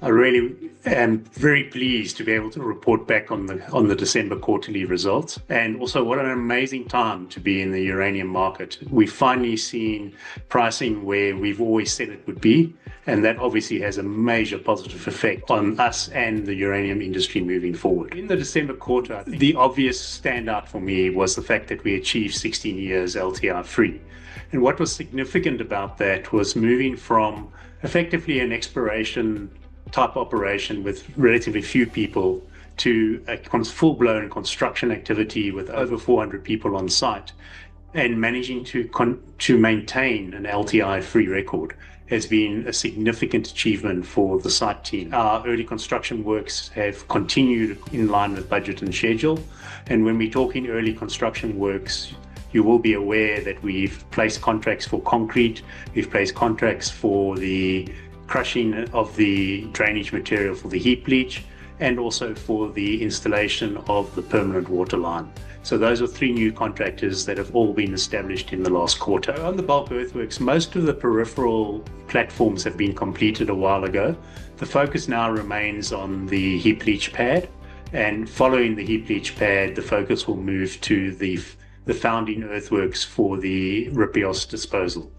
I really am very pleased to be able to report back on the December quarterly results, and also what an amazing time to be in the uranium market. We've finally seen pricing where we've always said it would be, and that obviously has a major positive effect on us and the uranium industry moving forward. In the December quarter, the obvious standout for me was the fact that we achieved 16 years LTI free. And what was significant about that was moving from effectively an exploration type operation with relatively few people to a full-blown construction activity with over 400 people on site, and managing to maintain an LTI-free record has been a significant achievement for the site team. Our early construction works have continued in line with budget and schedule, and when we talk in early construction works, you will be aware that we've placed contracts for concrete, we've placed contracts for the crushing of the drainage material for the heap leach, and also for the installation of the permanent water line. So those are 3 new contractors that have all been established in the last quarter. On the bulk earthworks, most of the peripheral platforms have been completed a while ago. The focus now remains on the heap leach pad, and following the heap leach pad, the focus will move to the founding earthworks for the Ripios disposal.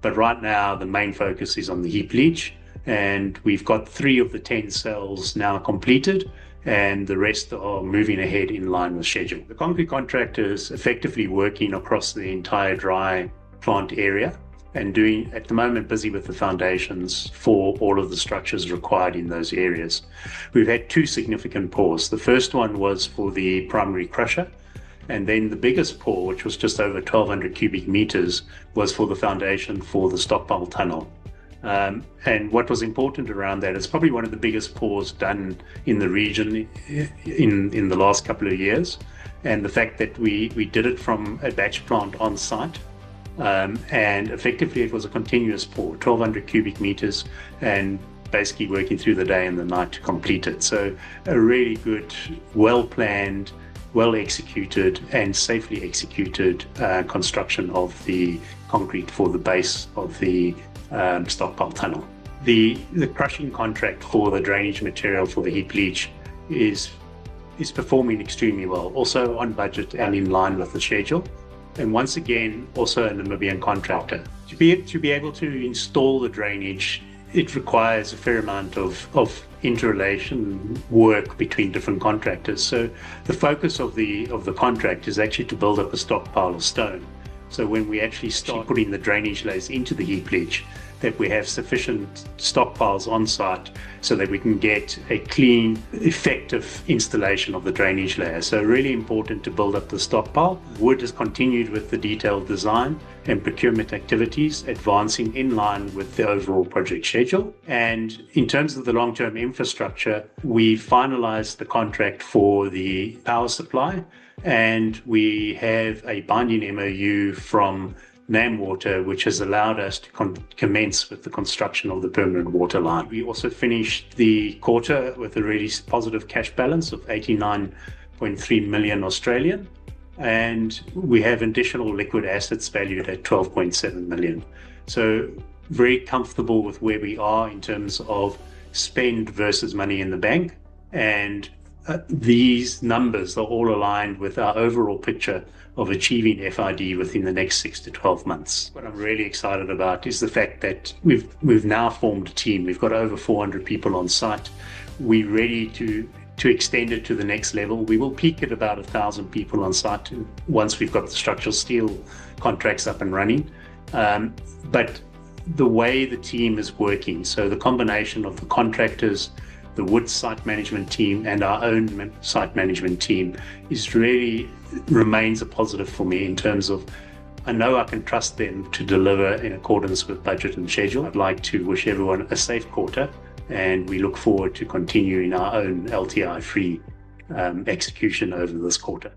But right now, the main focus is on the heap leach, and we've got 3 of the 10 cells now completed, and the rest are moving ahead in line with schedule. The concrete contractor is effectively working across the entire dry plant area and at the moment, busy with the foundations for all of the structures required in those areas. We've had 2 significant pours. The first one was for the primary crusher, and then the biggest pour, which was just over 1,200 cubic meters, was for the foundation for the stockpile tunnel. And what was important around that, it's probably one of the biggest pours done in the region in the last couple of years. And the fact that we did it from a batch plant on site, and effectively it was a continuous pour, 1,200 cubic meters, and basically working through the day and the night to complete it. So a really good, well-planned, well-executed and safely executed construction of the concrete for the base of the stockpile tunnel. The crushing contract for the drainage material for the heap leach is performing extremely well, also on budget and in line with the schedule. And once again, also a Namibian contractor. To be able to install the drainage, it requires a fair amount of interrelation work between different contractors. So the focus of the contract is actually to build up a stockpile of stone. So when we actually start putting the drainage layers into the heap leach, that we have sufficient stockpiles on site so that we can get a clean, effective installation of the drainage layer. So really important to build up the stockpile. Wood has continued with the detailed design and procurement activities, advancing in line with the overall project schedule. And in terms of the long-term infrastructure, we finalized the contract for the power supply, and we have a binding MOU from NamWater, which has allowed us to commence with the construction of the permanent water line. We also finished the quarter with a really positive cash balance of 89.3 million Australian, and we have additional liquid assets valued at 12.7 million. So very comfortable with where we are in terms of spend versus money in the bank, and these numbers are all aligned with our overall picture of achieving FID within the next 6 to 12 months. What I'm really excited about is the fact that we've now formed a team. We've got over 400 people on site. We're ready to extend it to the next level. We will peak at about 1,000 people on site once we've got the structural steel contracts up and running. But the way the team is working, so the combination of the contractors, the wood site management team and our own site management team remains a positive for me in terms of, I know I can trust them to deliver in accordance with budget and schedule. I'd like to wish everyone a safe quarter, and we look forward to continuing our own LTI-free execution over this quarter.